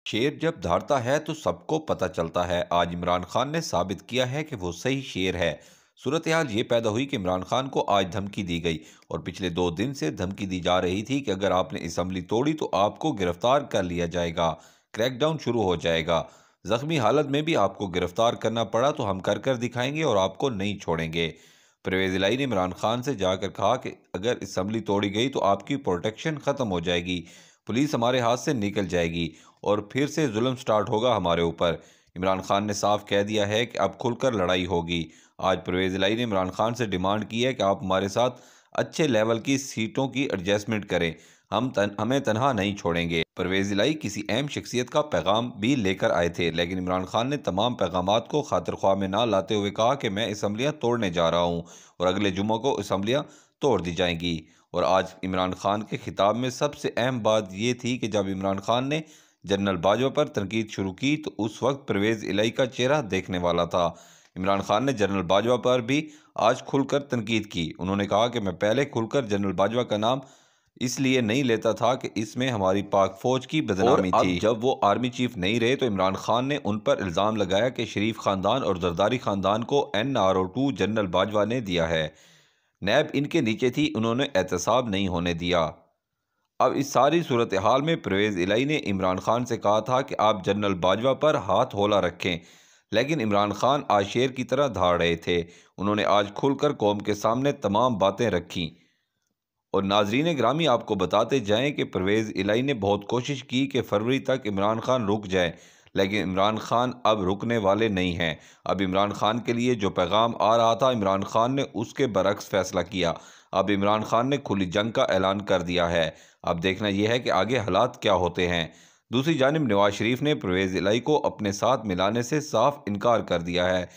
शेर जब दहाड़ता है तो सबको पता चलता है। आज इमरान खान ने साबित किया है कि वो सही शेर है। सूरत हाल ये पैदा हुई कि इमरान खान को आज धमकी दी गई और पिछले 2 दिन से धमकी दी जा रही थी कि अगर आपने असम्बली तोड़ी तो आपको गिरफ्तार कर लिया जाएगा, क्रैकडाउन शुरू हो जाएगा। जख्मी हालत में भी आपको गिरफ्तार करना पड़ा तो हम कर कर दिखाएंगे और आपको नहीं छोड़ेंगे। परवेज इलाही ने इमरान खान से जाकर कहा कि अगर असम्बली तोड़ी गई तो आपकी प्रोटेक्शन ख़त्म हो जाएगी, पुलिस हमारे हाथ से निकल जाएगी और फिर से जुल्म स्टार्ट होगा हमारे ऊपर। इमरान खान ने साफ कह दिया है कि अब खुलकर लड़ाई होगी। आज परवेज इलाही ने इमरान खान से डिमांड की है कि आप हमारे साथ अच्छे लेवल की सीटों की एडजस्टमेंट करें, हमें तनहा नहीं छोड़ेंगे। परवेज इलाही किसी अहम शख्सियत का पैगाम भी लेकर आए थे, लेकिन इमरान खान ने तमाम पैगामात को खातिर ख्वाह में ना लाते हुए कहा कि मैं असम्बलियाँ तोड़ने जा रहा हूँ और अगले जुम्मे को असम्बलियाँ तोड़ दी जाएंगी। और आज इमरान खान के खिताब में सबसे अहम बात यह थी कि जब इमरान खान ने जनरल बाजवा पर तनकीद शुरू की तो उस वक्त परवेज इलाही का चेहरा देखने वाला था। इमरान खान ने जनरल बाजवा पर भी आज खुलकर तनकीद की। उन्होंने कहा कि मैं पहले खुलकर जनरल बाजवा का नाम इसलिए नहीं लेता था कि इसमें हमारी पाक फौज की बदनामी थी। जब वो आर्मी चीफ नहीं रहे तो इमरान खान ने उन पर इल्ज़ाम लगाया कि शरीफ खानदान और जरदारी खानदान को NRO2 जनरल बाजवा ने दिया है। नैब इनके नीचे थी, उन्होंने एहतसाब नहीं होने दिया। अब इस सारी सूरत हाल में परवेज इलाही ने इमरान खान से कहा था कि आप जनरल बाजवा पर हाथ होला रखें, लेकिन इमरान खान आज शेर की तरह धाड़ रहे थे। उन्होंने आज खुलकर कौम के सामने तमाम बातें रखी। और नाजरीन ग्रामी, आपको बताते जाएं कि परवेज इलाही ने बहुत कोशिश की कि फरवरी तक इमरान खान रुक जाए, लेकिन इमरान खान अब रुकने वाले नहीं हैं। अब इमरान खान के लिए जो पैगाम आ रहा था, इमरान खान ने उसके बरक्स फैसला किया। अब इमरान खान ने खुली जंग का ऐलान कर दिया है। अब देखना यह है कि आगे हालात क्या होते हैं। दूसरी जानिब नवाज शरीफ ने परवेज इलाही को अपने साथ मिलाने से साफ इनकार कर दिया है।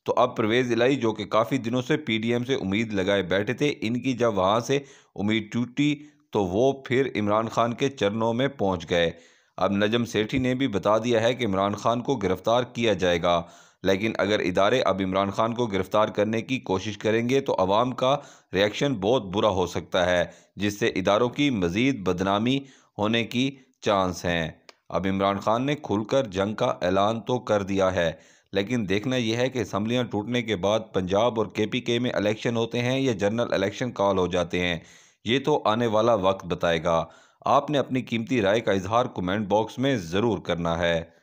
तो अब परवेज इलाही, जो कि काफ़ी दिनों से PDM से उम्मीद लगाए बैठे थे, इनकी जब वहाँ से उम्मीद टूटी तो वो फिर इमरान खान के चरणों में पहुँच गए। अब नजम सेठी ने भी बता दिया है कि इमरान खान को गिरफ्तार किया जाएगा, लेकिन अगर इदारे अब इमरान खान को गिरफ्तार करने की कोशिश करेंगे तो अवाम का रिएक्शन बहुत बुरा हो सकता है, जिससे इदारों की मज़ीद बदनामी होने की चांस हैं। अब इमरान खान ने खुलकर जंग का ऐलान तो कर दिया है, लेकिन देखना यह है कि असम्बलियाँ टूटने के बाद पंजाब और KPK में इलेक्शन होते हैं या जनरल इलेक्शन कॉल हो जाते हैं, ये तो आने वाला वक्त बताएगा। आपने अपनी कीमती राय का इजहार कमेंट बॉक्स में ज़रूर करना है।